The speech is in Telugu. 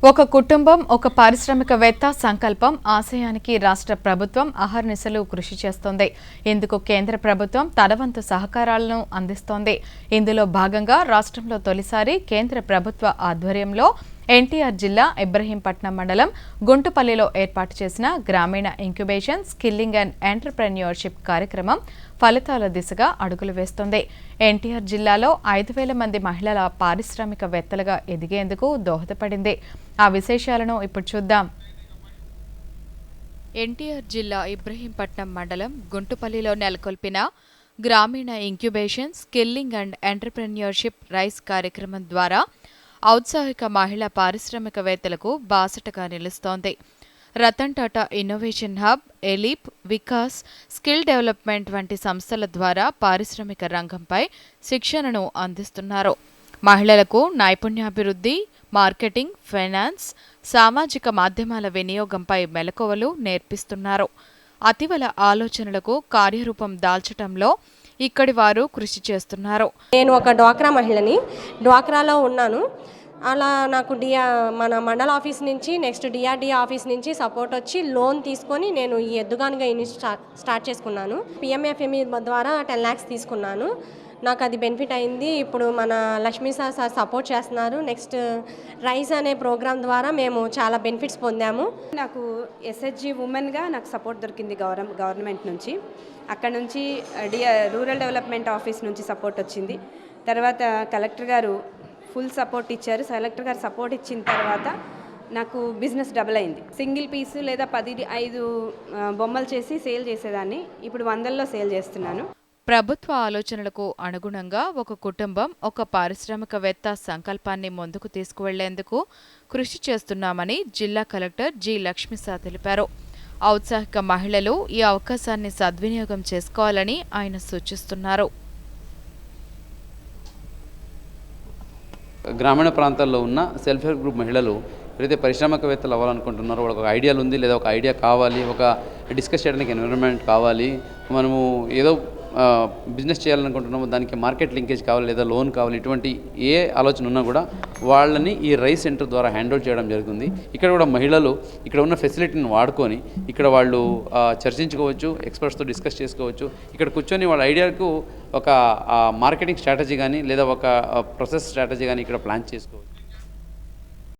ఒక కుటుంబం ఒక పారిశ్రామికవేత్త సంకల్పం ఆశయానికి రాష్ట్ర ప్రభుత్వం అహర్నిశలు కృషి చేస్తోంది. ఇందుకు కేంద్ర ప్రభుత్వం తన వంతు సహకారాలను అందిస్తోంది. ఇందులో భాగంగా రాష్ట్రంలో తొలిసారి కేంద్ర ప్రభుత్వ ఆధ్వర్యంలో ఎన్టీఆర్ జిల్లా ఇబ్రహీంపట్నం మండలం గుంటుపల్లిలో ఏర్పాటు చేసిన గ్రామీణ ఇంక్యుబేషన్ స్కిల్లింగ్ అండ్ ఎంటర్‌ప్రెన్యూర్‌షిప్ కార్యక్రమం ఫలితాల దిశగా అడుగులు వేస్తోంది. ఎన్టీఆర్ జిల్లాలో 5,000 మంది మహిళల పారిశ్రామికవేత్తలుగా ఎదిగేందుకు దోహదపడింది. ఆ విశేషాలను ఇప్పుడు చూద్దాం. ఎన్టీఆర్ జిల్లా ఇబ్రహీంపట్నం మండలం గుంటుపల్లిలో నెలకొల్పిన గ్రామీణ incubation skilling and entrepreneurship RISE కార్యక్రమం ద్వారా ఔత్సాహిక మహిళా పారిశ్రామికవేత్తలకు బాసటగా నిలుస్తోంది. Ratan Tata innovation hub, ELEAP, Vikas, skill development వంటి సంస్థల ద్వారా పారిశ్రామిక రంగంపై శిక్షణను అందిస్తున్నారు. మహిళలకు నైపుణ్యాభివృద్ధి, మార్కెటింగ్, ఫైనాన్స్, సామాజిక మాధ్యమాల వినియోగంపై మెలకువలు నేర్పిస్తున్నారు. అతివల ఆలోచనలకు కార్యరూపం దాల్చటంలో ఇక్కడి వారు కృషి చేస్తున్నారు. నేను ఒక డ్వాక్రా మహిళని, డ్వాక్రాలో ఉన్నాను. అలా నాకు మన మండల ఆఫీస్ నుంచి నెక్స్ట్ డిఆర్డీఏ ఆఫీస్ నుంచి సపోర్ట్ వచ్చి లోన్ తీసుకొని నేను ఈ ఎద్దుగానుగా స్టార్ట్ చేసుకున్నాను. పిఎంఎఫ్ఎంఈ ద్వారా 10 lakhs తీసుకున్నాను. నాకు అది బెనిఫిట్ అయింది. ఇప్పుడు మన లక్ష్మీ సార్ సపోర్ట్ చేస్తున్నారు. నెక్స్ట్ రైస్ అనే ప్రోగ్రామ్ ద్వారా మేము చాలా బెనిఫిట్స్ పొందాము. నాకు ఎస్హెచ్జి ఉమెన్గా నాకు సపోర్ట్ దొరికింది గవర్నమెంట్ నుంచి. అక్కడ నుంచి రూరల్ డెవలప్మెంట్ ఆఫీస్ నుంచి సపోర్ట్ వచ్చింది. తర్వాత కలెక్టర్ గారు ఫుల్ సపోర్ట్ ఇచ్చారు. కలెక్టర్ గారు సపోర్ట్ ఇచ్చిన తర్వాత నాకు బిజినెస్ డబుల్ అయింది. సింగిల్ పీసు లేదా 5 బొమ్మలు చేసి సేల్ చేసేదాన్ని. ఇప్పుడు 100లో సేల్ చేస్తున్నాను. ప్రభుత్వ ఆలోచనలకు అనుగుణంగా ఒక కుటుంబం ఒక పారిశ్రామికవేత్త సంకల్పాన్ని ముందుకు తీసుకువెళ్లేందుకు కృషి చేస్తున్నామని జిల్లా కలెక్టర్ జి. లక్ష్మీసా తెలిపారు. ఔత్సాహిక మహిళలు ఈ అవకాశాన్ని సద్వినియోగం చేసుకోవాలని ఆయన సూచిస్తున్నారు. గ్రామీణ ప్రాంతాల్లో ఉన్న సెల్ఫ్ హెల్ప్ గ్రూప్ మహిళలు ఎవరైతే పారిశ్రామికవేత్తలు అవ్వాలనుకుంటున్నారో వాళ్ళకి ఒక ఐడియాలు ఉంది, లేదా ఒక ఐడియా కావాలి, ఒక డిస్కస్ చేయడానికి ఎన్విరాన్మెంట్ కావాలి, మనము ఏదో బిజినెస్ చేయాలనుకుంటున్నాము, దానికి మార్కెట్ లింకేజ్ కావాలి, లేదా లోన్ కావాలి, ఇటువంటి ఏ ఆలోచన ఉన్నా కూడా వాళ్ళని ఈ రైస్ సెంటర్ ద్వారా హ్యాండిల్ చేయడం జరుగుతుంది. ఇక్కడ కూడా మహిళలు ఇక్కడ ఉన్న ఫెసిలిటీని వాడుకొని ఇక్కడ వాళ్ళు చర్చించుకోవచ్చు, ఎక్స్పర్ట్స్తో డిస్కస్ చేసుకోవచ్చు. ఇక్కడ కూర్చొని వాళ్ళ ఐడియాకు ఒక మార్కెటింగ్ స్ట్రాటజీ కానీ లేదా ఒక ప్రొసెస్ స్ట్రాటజీ కానీ ఇక్కడ ప్లాన్ చేసుకోవచ్చు.